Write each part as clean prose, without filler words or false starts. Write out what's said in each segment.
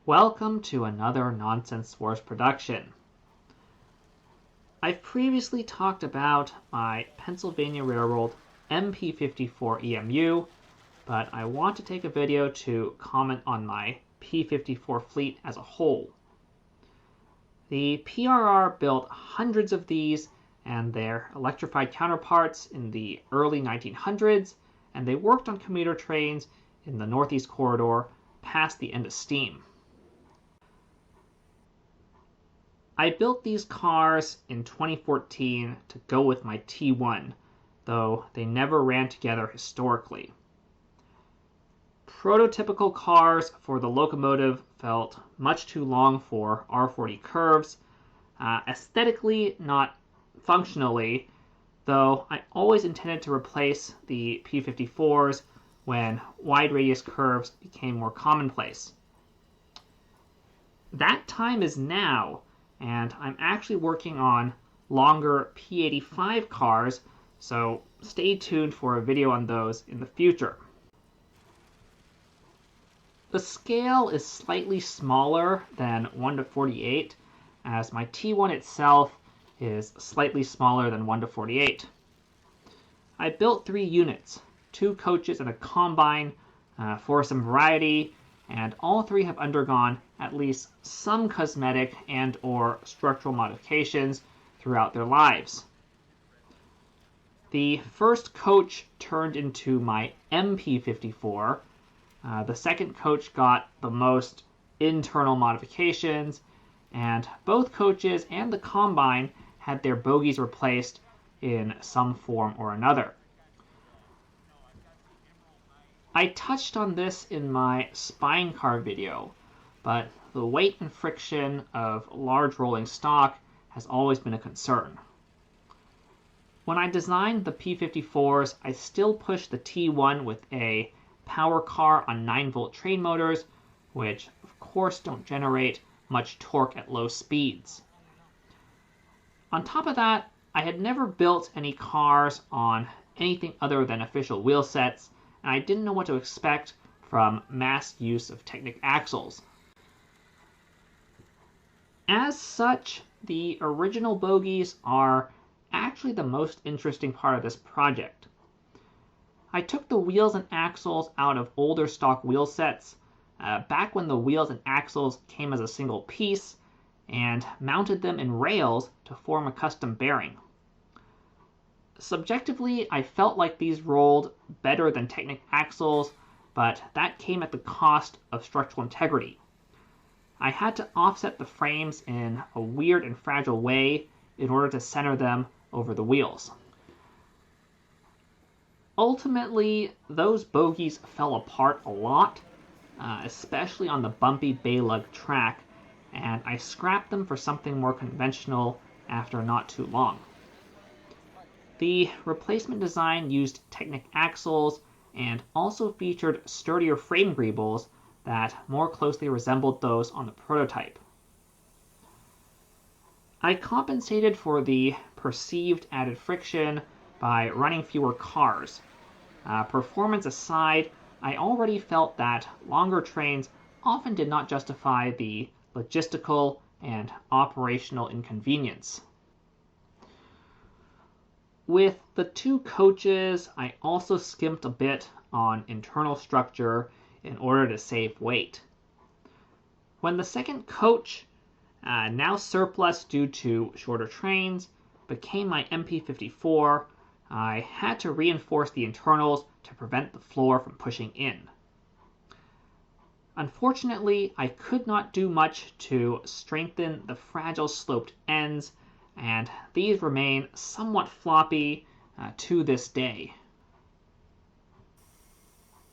Welcome to another Nonsense Wars production. I've previously talked about my Pennsylvania Railroad MP54 EMU, but I want to take a video to comment on my P54 fleet as a whole. The PRR built hundreds of these and their electrified counterparts in the early 1900s, and they worked on commuter trains in the Northeast Corridor past the end of steam. I built these cars in 2014 to go with my T1, though they never ran together historically. Prototypical cars for the locomotive felt much too long for R40 curves, aesthetically not functionally, though I always intended to replace the P54s when wide radius curves became more commonplace. That time is now, and I'm actually working on longer P85 cars, so stay tuned for a video on those in the future. The scale is slightly smaller than 1:48, as my T1 itself is slightly smaller than 1:48. I built 3 units, 2 coaches and a combine, for some variety, and all 3 have undergone at least some cosmetic and or structural modifications throughout their lives. The first coach turned into my MP54. The second coach got the most internal modifications, and both coaches and the combine had their bogies replaced in some form or another. I touched on this in my spine car video, but the weight and friction of large rolling stock has always been a concern. When I designed the P54s, I still pushed the T1 with a power car on 9-volt train motors, which of course don't generate much torque at low speeds. On top of that, I had never built any cars on anything other than official wheel sets, and I didn't know what to expect from mass use of Technic axles. As such, the original bogies are actually the most interesting part of this project. I took the wheels and axles out of older stock wheel sets, back when the wheels and axles came as a single piece, and mounted them in rails to form a custom bearing. Subjectively, I felt like these rolled better than Technic axles, but that came at the cost of structural integrity. I had to offset the frames in a weird and fragile way in order to center them over the wheels. Ultimately, those bogies fell apart a lot, especially on the bumpy bay lug track, and I scrapped them for something more conventional after not too long. The replacement design used Technic axles and also featured sturdier frame greebles that more closely resembled those on the prototype. I compensated for the perceived added friction by running fewer cars. Performance aside, I already felt that longer trains often did not justify the logistical and operational inconvenience. With the 2 coaches, I also skimped a bit on internal structure in order to save weight. When the second coach, now surplus due to shorter trains, became my MP54, I had to reinforce the internals to prevent the floor from pushing in. Unfortunately, I could not do much to strengthen the fragile sloped ends, and these remain somewhat floppy to this day.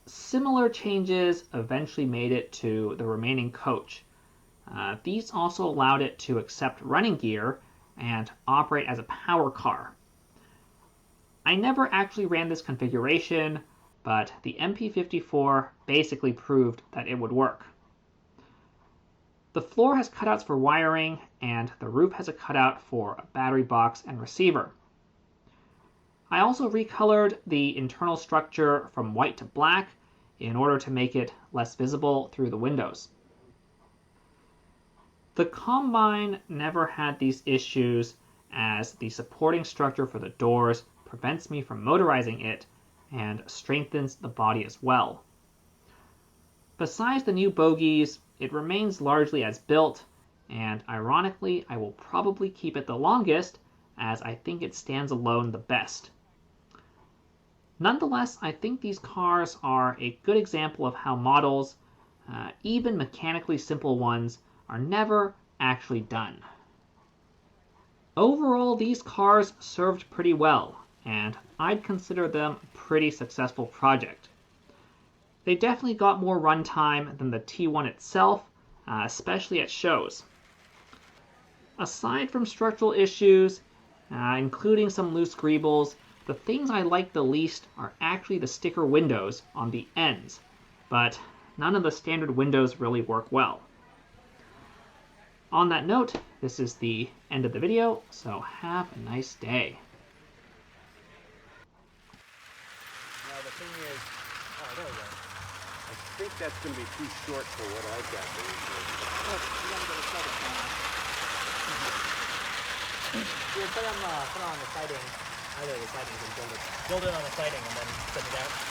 Similar changes eventually made it to the remaining coach. These also allowed it to accept running gear and operate as a power car. I never actually ran this configuration, but the MP54 basically proved that it would work. The floor has cutouts for wiring, and the roof has a cutout for a battery box and receiver. I also recolored the internal structure from white to black in order to make it less visible through the windows. The Combine never had these issues, as the supporting structure for the doors prevents me from motorizing it and strengthens the body as well. Besides the new bogies, it remains largely as built, and ironically, I will probably keep it the longest, as I think it stands alone the best. Nonetheless, I think these cars are a good example of how models, even mechanically simple ones, are never actually done. Overall, these cars served pretty well, and I'd consider them a pretty successful project. They definitely got more runtime than the T1 itself, especially at shows. Aside from structural issues, including some loose greebles, the things I like the least are actually the sticker windows on the ends, but none of the standard windows really work well. On that note, this is the end of the video, so have a nice day. Now the thing is, oh, there we go. I think that's going to be too short for what I've got. Oh, you gotta get a siding panel. You put on the siding, either of the sidings, and build it on the siding and then set it out.